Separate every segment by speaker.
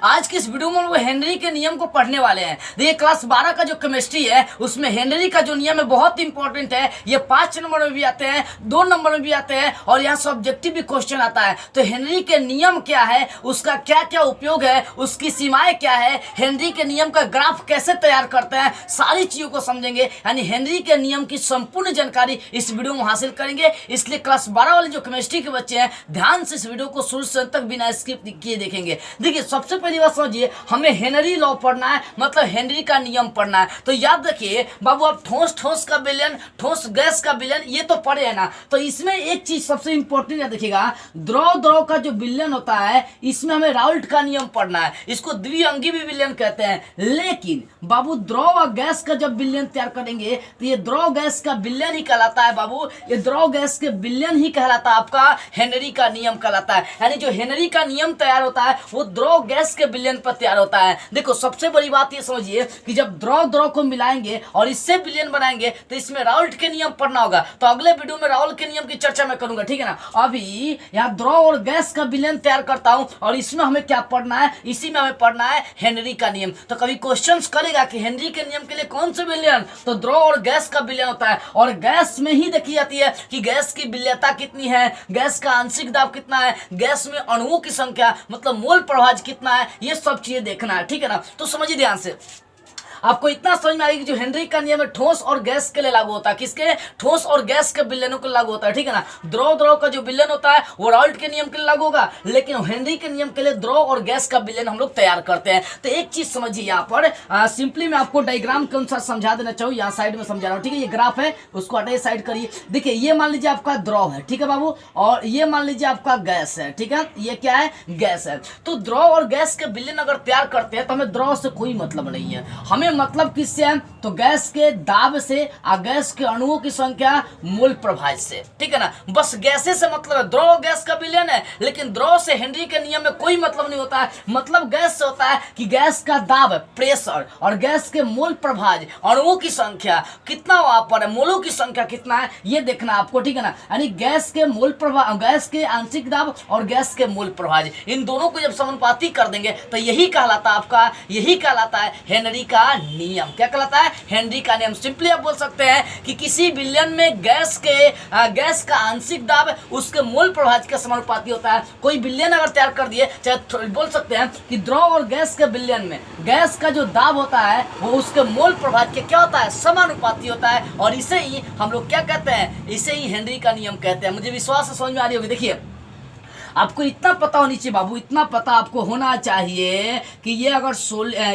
Speaker 1: आज की इस वीडियो में वो हेनरी के नियम को पढ़ने वाले हैं। देखिए क्लास 12 का जो केमिस्ट्री है उसमें हेनरी का जो नियम है बहुत इंपॉर्टेंट है। ये 5 नंबर में भी आते हैं, 2 नंबर में भी आते हैं और यहाँ सब्जेक्टिव भी क्वेश्चन आता है। तो हेनरी के नियम क्या है, उसका क्या क्या उपयोग है, उसकी सीमाएं क्या है, हेनरी के नियम का ग्राफ कैसे तैयार करते हैं, सारी चीजों को समझेंगे। यानी हेनरी के नियम की संपूर्ण जानकारी इस वीडियो में हासिल करेंगे। इसलिए क्लास 12 वाले जो केमिस्ट्री के बच्चे हैं ध्यान से इस वीडियो को शुरू से अंत तक बिना स्किप किए देखेंगे। देखिए सबसे पहली बात समझिए, हमें हेनरी लॉ पढ़ना है, मतलब हेनरी का नियम पढ़ना है। तो याद रखिए बाबू, आप ठोस का विलयन, ठोस गैस का विलयन ये तो पढ़े है ना। तो इसमें एक चीज सबसे इंपॉर्टेंट है, देखिएगा द्रव का जो विलयन होता है इसमें हमें राउल्ट का नियम पढ़ना है। इसको द्विअंगी भी विलयन कहते हैं। लेकिन बाबू द्रव और गैस का जब विलयन तैयार करेंगे तो ये द्रव गैस का विलयन ही कहलाता है। बाबू ये द्रव गैस के विलयन ही कहलाता है, आपका हेनरी का नियम कहलाता है। यानी जो हेनरी का नियम तैयार होता है वो द्रव गैस के विलयन पर तैयार होता है। देखो सबसे बड़ी बात ये समझिए कि जब द्रव को मिलाएंगे और इससे विलयन बनाएंगे तो इसमें राउल्ट के नियम पढ़ना होगा। तो अगले वीडियो में राउल्ट के नियम की चर्चा मैं करूंगा, ठीक है ना। अभी यहाँ द्रव और गैस का विलयन तैयार करता हूं और इसमें हमें क्या पढ़ना है, इसी में हमें पढ़ना है हेनरी का नियम। तो कभी क्वेश्चन करेगा कि हेनरी के नियम के लिए कौन से विलयन, तो द्रव और गैस का विलयन होता है। और गैस में ही देखी जाती है कि गैस की विलयता कितनी है, गैस का आंशिक दाब कितना है, गैस में अणुओं की संख्या मतलब मोल प्रभाज कितना है, ये सब चीजें देखना है, ठीक है ना। तो समझिए ध्यान से, आपको इतना समझ में आएगा कि जो हेनरी का नियम है ठोस और गैस के लिए लागू होता है। किसके? ठोस और गैस के विलयनों के लागू होता है, ठीक है ना। द्रव का जो विलयन होता है वो राउल्ट के नियम के लिए लागू होगा, लेकिन हेनरी के नियम के लिए द्रव और गैस का विलयन हम लोग तैयार करते हैं। तो एक चीज समझिए, यहाँ पर सिंपली मैं आपको डायग्राम के अनुसार समझा देना चाहूँ। यहाँ साइड में समझा रहा हूँ, ठीक है। ये ग्राफ है, उसको हटाइए, साइड करिए। देखिए ये मान लीजिए आपका द्रव है, ठीक है बाबू, और ये मान लीजिए आपका गैस है, ठीक है। ये क्या है? गैस है। तो द्रव और गैस के विलयन अगर तैयार करते हैं तो हमें द्रव से कोई मतलब नहीं है, हमें मतलब किससे है? तो गैस के दाब से और गैस के अणुओं की संख्या मोल प्रभाज से, ठीक है ना। बस गैसे से मतलब है, द्रव गैस का विलयन है, लेकिन द्रव से हेनरी के नियम में कोई मतलब नहीं होता है। मतलब गैस से होता है कि गैस का दाब, प्रेशर और गैस के मोल प्रभाज, अणुओं की संख्या कितना वहां पर है, मोलों की संख्या कितना है, ये देखना आपको, ठीक है ना। यानी गैस के मोल प्रभाज, गैस के आंशिक दाब और गैस के मोल प्रभाज, इन दोनों को जब समानुपाती कर देंगे तो यही कहलाता है आपका, यही कहलाता है हेनरी का नियम। क्या कहलाता है? हेनरी का नियम। सिंपली आप बोल सकते हैं कि किसी विलयन में गैस का आंशिक दाब उसके मोल प्रभाज के समानुपाती होता है। कोई विलयन अगर तैयार कर दिए, चाहे बोल सकते हैं कि द्रव और गैस के विलयन में गैस का जो दाब होता है वो उसके मोल प्रभाज के क्या होता है? समानुपाती होता है। और इसे ही हम लोग क्या कहते हैं? इसे ही हेनरी का नियम कहते हैं। मुझे विश्वास है समझ में आ रही होगी। देखिए आपको इतना पता होनी चाहिए बाबू, इतना पता आपको होना चाहिए कि ये अगर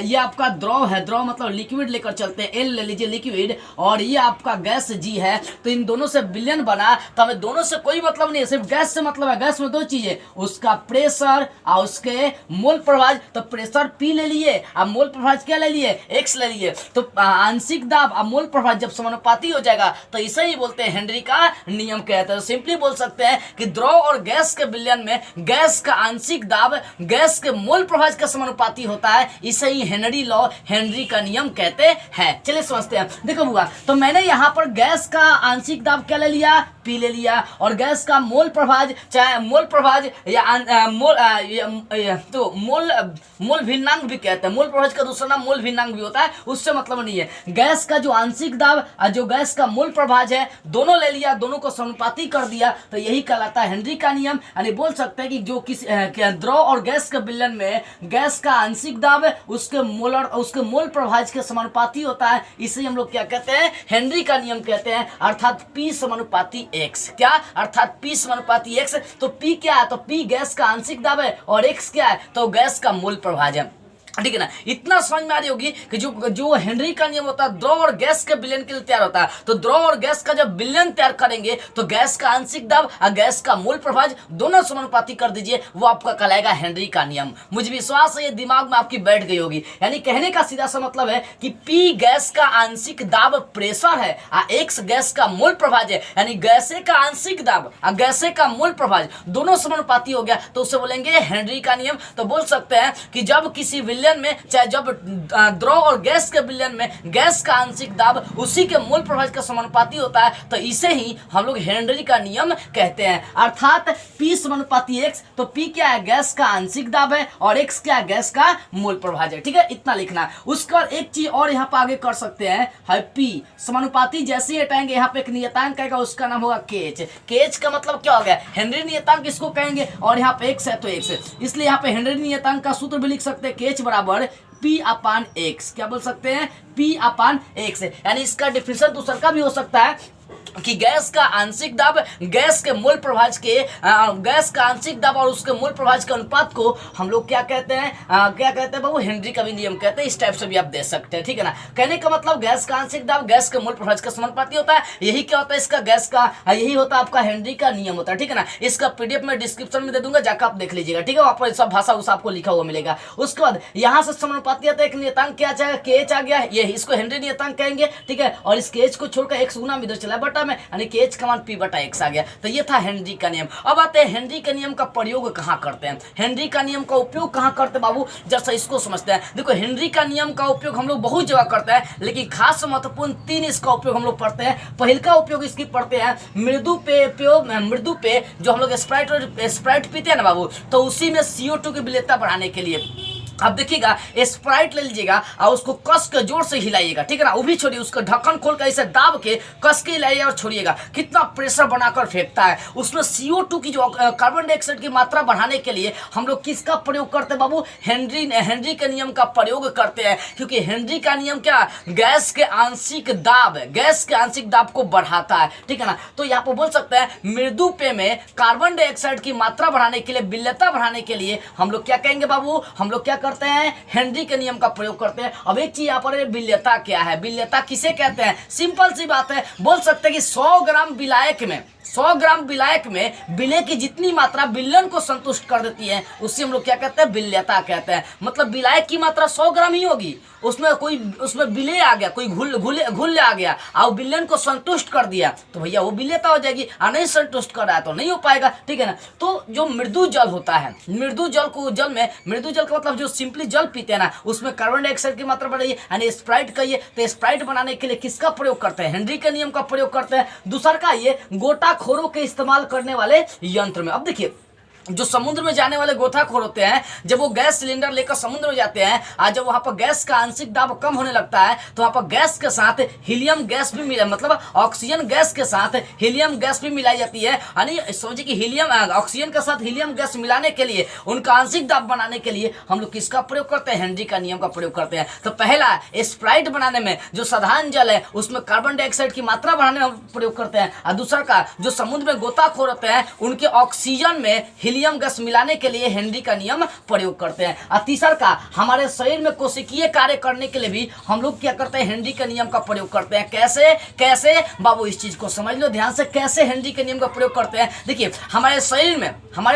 Speaker 1: ये आपका द्रव है, द्रव मतलब लिक्विड लेकर चलते हैं, एल ले लीजिए लिक्विड, और ये आपका गैस जी है, तो इन दोनों से विलयन बना तो हमें दोनों से कोई मतलब नहीं है, सिर्फ गैस से मतलब है। गैस में 2 चीजें, उसका प्रेशर और उसके मोल प्रभाज। तो प्रेशर पी ले लिए और मोल प्रभाज क्या ले लिए? एक्स ले लिए। तो आंशिक दाब और मोल प्रभाज जब समानुपाती हो जाएगा तो इसे ही बोलते हैं हेनरी का नियम कहते हैं। सिंपली बोल सकते हैं कि द्रव और गैस के विलयन गैस का आंशिक दाब गैस के मोल प्रभाज का समानुपाती होता है, इसे ही हेनरी लॉ, हेनरी का नियम कहते हैं। चलिए समझते हैं। देखो बुआ, तो मैंने यहाँ पर गैस का आंशिक दाब क्या ले लिया? पी ले लिया, और गैस का मोल प्रभाज, चाहे मोल प्रभाज या मोल भिन्नांक भी कहते हैं। मोल प्रभाज का दूसरा नाम मोल भिन्नांक भी होता है, उससे मतलब नहीं है। गैस का जो आंशिक दाब और जो गैस का मोल प्रभाज है दोनों ले लिया, दोनों को समानुपाती कर दिया, तो यही कहलाता है हेनरी का नियम। यानी बोल सकते हैं कि जो किसी द्रव और गैस के विलयन में गैस का आंशिक दाब उसके मोल प्रभाज के समानुपाती होता है, इसे हम लोग क्या कहते हैं? हेनरी का नियम कहते हैं। अर्थात P समानुपाती X। क्या? अर्थात P समानुपाती X। तो P क्या है? तो P गैस का आंशिक दाब है और X क्या है? तो गैस का मोल प्रभाज है, ठीक है ना। इतना समझ में आ रही होगी कि जो हेनरी का नियम होता है द्रव और गैस के विलयन के लिए तैयार होता है। तो द्रव और गैस का जब विलयन तैयार करेंगे तो गैस का आंशिक दाब और गैस का मोल प्रभाज दोनों समानुपाती कर दीजिए, वो आपका कहलाएगा हेनरी का नियम। मुझे विश्वास है ये दिमाग में आपकी बैठ गई होगी। यानी कहने का सीधा सा मतलब है कि P गैस का आंशिक दाब प्रेशर है और X गैस का मोल प्रभाज है। यानी गैसे का आंशिक दाब और गैसे का मोल प्रभाज दोनों समानुपाती हो गया तो उसे बोलेंगे हेनरी का नियम। तो बोल सकते हैं कि जब किसी विलयन में, चाहे जब द्रव और गैस के विलयन में गैस का आंशिक दाब उसी के मूल प्रभाज का समानुपाती होता है, तो इसे ही हम लोग हेनरी का नियम कहते हैं। अर्थात P समानुपाती X, तो P क्या है, गैस का आंशिक दाब है, और X क्या है, गैस का मूल प्रभाज है। ठीक है, इतना लिखना है। उसके बाद एक चीज और यहाँ पे आगे कर सकते हैं, है P समानुपाती जैसे ही हटाएंगे यहाँ पे एक नियतांक आएगा, उसका नाम होगा KH। KH का मतलब क्या हो गया, हेनरी नियतांक इसको कहेंगे, और यहाँ पे X है तो X है, इसलिए यहाँ पे हेनरी नियतांक का सूत्र भी लिख सकते हैं, KH बराबर P/X। क्या बोल सकते हैं, P/X। यानी इसका डिफिनेशन दूसरा का भी हो सकता है कि गैस का आंशिक दाब गैस के मूल प्रभाज के गैस का आंशिक दाब और उसके मूल प्रभाज के अनुपात को हम लोग क्या कहते हैं, क्या कहते हैं बाबू, हेनरी का भी नियम कहते हैं। इस टाइप से भी आप दे सकते हैं। ठीक है ना, कहने का मतलब गैस का आंशिक दाब गैस के मूल प्रभाज का समानुपाती होता है। यही क्या होता है इसका, गैस का, यही होता है आपका हेनरी का नियम होता है। ठीक है ना, इसका पीडीएफ में डिस्क्रिप्शन में दे दूंगा, जाकर आप देख लीजिएगा। ठीक है, वहाँ पर सब भाषा उस आपको लिखा हुआ मिलेगा। उसके बाद यहाँ से समानुपाती आता है, एक नियतांक क्या जाएगा, KH आ गया, ये इसको हेनरी नियतांक कहेंगे। ठीक है, और इस KH को छोड़कर X गुना इधर चला बटा में, यानी KH का मान P/X आ गया। तो ये था हेनरी का नियम। अब आते हैं हेनरी के नियम का प्रयोग कहाँ करते हैं, हेनरी का नियम का उपयोग कहाँ करते हैं बाबू, जैसा इसको समझते हैं। देखो, हेनरी का नियम का उपयोग हम लोग बहुत जगह करते हैं, लेकिन खास महत्वपूर्ण 3 इसका उपयोग हम लोग पढ़ते हैं। पहल का उपयोग इसकी पढ़ते हैं मृदु पे जो हम लोग स्प्राइट पीते हैं ना बाबू, तो उसी में CO2 की विलेयता बढ़ाने के लिए। अब देखिएगा, स्प्राइट ले लीजिएगा और उसको कस के जोर से हिलाइएगा। ठीक है ना, वो भी छोड़िए, उसका ढक्कन खोल कर इसे दाब के कस के हिलाइएगा और छोड़िएगा, कितना प्रेशर बनाकर फेंकता है। उसमें CO2 की जो कार्बन डाइऑक्साइड की मात्रा बढ़ाने के लिए हम लोग किसका प्रयोग करते हैं बाबू, हेनरी के नियम का प्रयोग करते हैं। क्योंकि हेनरी का नियम क्या, गैस के आंशिक दाब को बढ़ाता है। ठीक है ना, तो यहाँ पर बोल सकते हैं मृदु पेय में कार्बन डाइऑक्साइड की मात्रा बढ़ाने के लिए, विलेयता बढ़ाने के लिए हम लोग क्या कहेंगे बाबू, हम लोग क्या करते हैं, हेनरी के नियम का प्रयोग करते हैं। अब एक चीज यहाँ पर, विलेयता क्या है, विलेयता किसे कहते हैं, सिंपल सी बात है, बोल सकते हैं कि 100 ग्राम विलायक में विलय की जितनी मात्रा विलयन को संतुष्ट कर देती है, उससे हम लोग क्या कहते हैं, विलेयता कहते हैं। मतलब विलायक की मात्रा 100 ग्राम ही होगी, उसमें विलय आ गया, कोई घुल आ गया और विलयन को संतुष्ट कर दिया, तो भैया वो विलेयता हो जाएगी। और नहीं संतुष्ट कर रहा है तो नहीं हो पाएगा। ठीक है ना, तो जो मृदु जल होता है, मृदु जल का मतलब जो सिंपली जल पीते हैं ना, उसमें कार्बन डाइऑक्साइड की मात्रा बढ़ रही है, यानी स्प्राइट कहिए, तो स्प्राइट बनाने के लिए किसका प्रयोग करते हैं, हेनरी के नियम का प्रयोग करते हैं। दूसरा का ये गोताखोरों के इस्तेमाल करने वाले यंत्र में। अब देखिए, जो समुद्र में जाने वाले गोताखोर होते हैं, जब वो गैस सिलेंडर लेकर समुद्र में जाते हैं, और जब वहां पर गैस का आंशिक दाब कम होने लगता है, तो वहां पर गैस के साथ हीलियम गैस भी मिला, मतलब ऑक्सीजन गैस के साथ हीलियम गैस भी मिलाई जाती है। यानी समझिए कि ऑक्सीजन के साथ हीलियम गैस मिलाने के लिए, उनका आंशिक दाब बनाने के लिए हम लोग किसका प्रयोग करते हैं, हेनरी का नियम का प्रयोग करते हैं। तो पहला, स्प्राइट बनाने में जो साधारण जल है उसमें कार्बन डाइऑक्साइड की मात्रा बढ़ाने में प्रयोग करते हैं। और दूसरा का, जो समुद्र में गोताखोर होते हैं उनके ऑक्सीजन में हीलियम गैस मिलाने के लिए हेनरी का नियम प्रयोग करते हैं। और तीसरा का, हमारे शरीर में कोशिकीय कार्य करने के लिए भी हम लोग क्या करते हैं, हेनरी के नियम का प्रयोग करते हैं। कैसे बाबू, इस चीज को समझ लो ध्यान से, कैसे हेनरी के नियम का प्रयोग करते हैं। देखिए, हमारे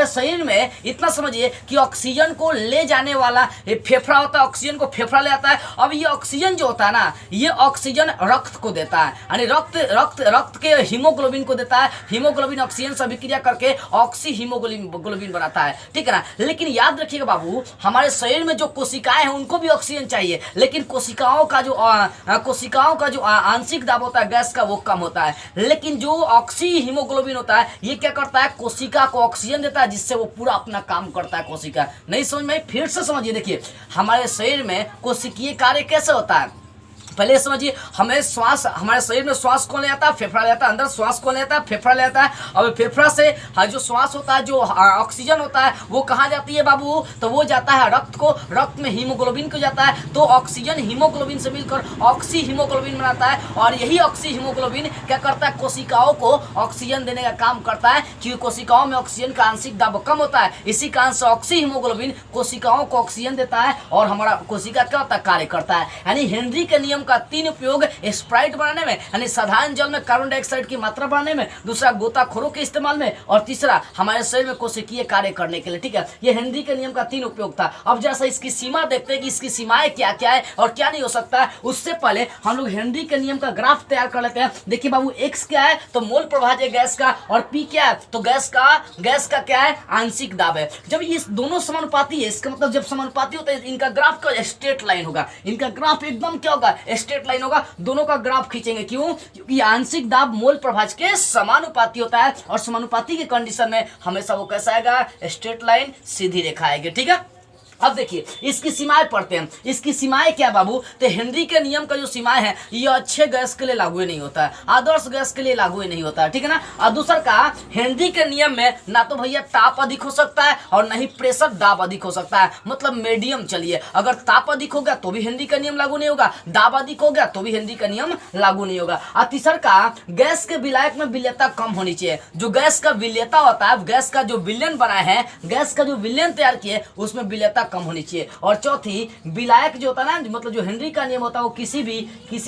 Speaker 1: शरीर में इतना समझिए कि ऑक्सीजन को ले जाने वाला फेफड़ा होता है, ऑक्सीजन को फेफड़ा ले आता है। अब ये ऑक्सीजन जो होता है ना, ये ऑक्सीजन रक्त को देता है, यानी रक्त के हीमोग्लोबिन को देता है। हीमोग्लोबिन ऑक्सीजन से अभिक्रिया करके ऑक्सी हीमोग्लोबिन बनाता है। ठीक है ना, लेकिन याद रखिएगा बाबू, हमारे शरीर में जो कोशिकाएं हैं उनको भी ऑक्सीजन चाहिए, लेकिन कोशिकाओं का जो आंशिक दाब होता है गैस का, वो कम होता है। लेकिन जो ऑक्सी हीमोग्लोबिन होता है, ये क्या करता है, कोशिका को ऑक्सीजन देता है, जिससे वो पूरा अपना काम करता है। कोशिका नहीं समझ में, फिर से समझिए। देखिए, हमारे शरीर में कोशिकीय कार्य कैसे होता है, पहले समझिए। हमारे शरीर में श्वास कौन ले जाता है, फेफड़ा ले जाता है। अंदर श्वास कौन ले जाता है, फेफड़ा ले जाता है। और फेफड़ा से जो श्वास होता है, जो ऑक्सीजन होता है, वो कहाँ जाती है बाबू, तो वो जाता है रक्त में हीमोग्लोबिन को जाता है। तो ऑक्सीजन हीमोग्लोबिन से मिलकर ऑक्सी हीमोग्लोबिन बनाता है, और यही ऑक्सी हीमोग्लोबिन क्या करता है, कोशिकाओं को ऑक्सीजन देने का काम करता है। क्योंकि कोशिकाओं में ऑक्सीजन का आंशिक दाब कम होता है, इसी कारण से ऑक्सी हीमोग्लोबिन कोशिकाओं को ऑक्सीजन देता है, और हमारा कोशिका क्या होता है, कार्य करता है। यानी हेनरी के नियम नियम का 3 उपयोग स्प्राइट बनाने में यानी साधारण जल में कार्बन डाइऑक्साइड की मात्रा बढ़ाने में, दूसरा गोताखोरों के इस्तेमाल में, और तीसरा हमारे शरीर में कोशिकीय कार्य करने के लिए। ठीक है, ये हेनरी के नियम का 3 उपयोग था। अब जैसा इसकी सीमा देखते हैं कि इसकी सीमाएं क्या क्या है और क्या नहीं हो सकता है, उससे पहले हम लोग हेनरी के नियम का ग्राफ तैयार कर लेते हैं। देखिए बाबू, एक्स क्या है तो मोल प्रभाज्य गैस का, और पी क्या है तो गैस का क्या है आंशिक दाब है। जब ये दोनों समानुपाती है, इसका मतलब जब समानुपाती होता है इनका ग्राफ का स्ट्रेट लाइन होगा, इनका ग्राफ एकदम क्या होगा स्ट्रेट लाइन होगा। दोनों का ग्राफ खींचेंगे, क्यों? क्योंकि आंशिक दाब मोल प्रभाज्य के समानुपाती होता है, और समानुपाती के कंडीशन में हमेशा वो कैसा आएगा स्ट्रेट लाइन, सीधी रेखा आएगी। ठीक है, अब देखिए इसकी सीमाएं पढ़ते हैं। इसकी सीमाएं क्या बाबू? तो हेनरी के नियम का जो सीमाएं है ये अच्छे गैस के लिए लागू ही नहीं होता है, आदर्श गैस के लिए लागू ही नहीं होता है। ठीक है ना। और दूसरा का हेनरी के नियम में ना तो भैया ताप अधिक हो सकता है और ना ही प्रेशर दाब अधिक हो सकता है, मतलब मीडियम चलिए। अगर ताप अधिक हो गया तो भी हेनरी का नियम लागू नहीं होगा, दाब अधिक हो गया तो भी हेनरी का नियम लागू नहीं होगा। और तीसरा का गैस के विलायक में विलेयता कम होनी चाहिए। जो गैस का विलेयता होता है, गैस का जो विलयन बनाए हैं, गैस का जो विलयन तैयार किए उसमें विलेयता कम होनी चाहिए। और चौथी, विलायक जो होता है ना, मतलब जो हेनरी का नियम होता है वो किसी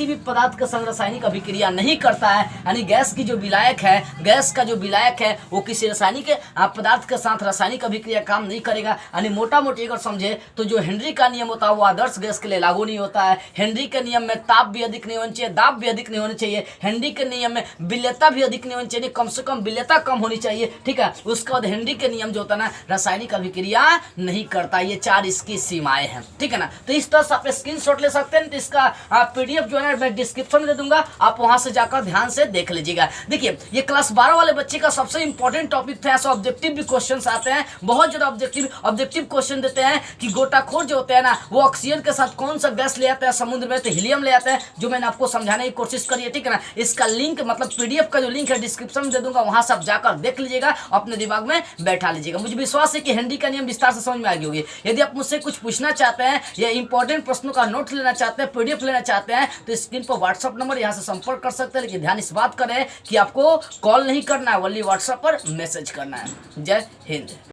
Speaker 1: भी पदार्थ का संग रासायनिक अभिक्रिया नहीं करता है। यानी गैस की जो विलायक है, गैस का जो विलायक है वो किसी रासायनिक पदार्थ के साथ रासायनिक अभिक्रिया काम नहीं करेगा। यानी मोटा मोटी अगर समझे तो जो हेनरी का नियम होता है वो आदर्श गैस के लिए लागू नहीं होता है। हेनरी के नियम में ताप भी अधिक नहीं होना चाहिए, दाब भी अधिक नहीं होना चाहिए। हेनरी के नियम में विलेयता भी अधिक नहीं होनी चाहिए, कम से कम विलेयता कम होनी चाहिए। ठीक है, उसके बाद हेनरी के नियम जो होता है ना रासायनिक अभिक्रिया नहीं करता। ये 4 इसकी सीमाएं हैं। ठीक है ना। तो इस तरह से आप स्क्रीनशॉट ले सकते हैं। तो इसका पीडीएफ जो है मैं डिस्क्रिप्शन में दे दूंगा, आप वहां से जाकर ध्यान से देख लीजिएगा। देखिए ये क्लास 12 वाले बच्चे का सबसे इंपॉर्टेंट टॉपिक था। ऐसा ऑब्जेक्टिव भी क्वेश्चंस आते हैं, बहुत ज्यादा ऑब्जेक्टिव क्वेश्चन देते हैं कि गोताखोर जो होते हैं ना वो ऑक्सीजन के साथ कौन सा गैस ले आते हैं समुद्र में, तो हीलियम ले आते हैं, जो मैंने आपको समझाने की कोशिश करी है। ठीक है ना। इसका लिंक मतलब पीडीएफ का जो लिंक है डिस्क्रिप्शन में दे दूंगा, वहां से आप जाकर देख लीजिएगा, अपने दिमाग में बैठा लीजिएगा। मुझे विश्वास है कि हेनरी का नियम विस्तार से समझ में आ गई होगी। यदि आप मुझसे कुछ पूछना चाहते हैं या इंपॉर्टेंट प्रश्नों का नोट लेना चाहते हैं, पीडीएफ लेना चाहते हैं, तो स्क्रीन पर व्हाट्सएप नंबर यहां से संपर्क कर सकते हैं। लेकिन ध्यान इस बात करें कि आपको कॉल नहीं करना है, ओनली व्हाट्सएप पर मैसेज करना है। जय हिंद।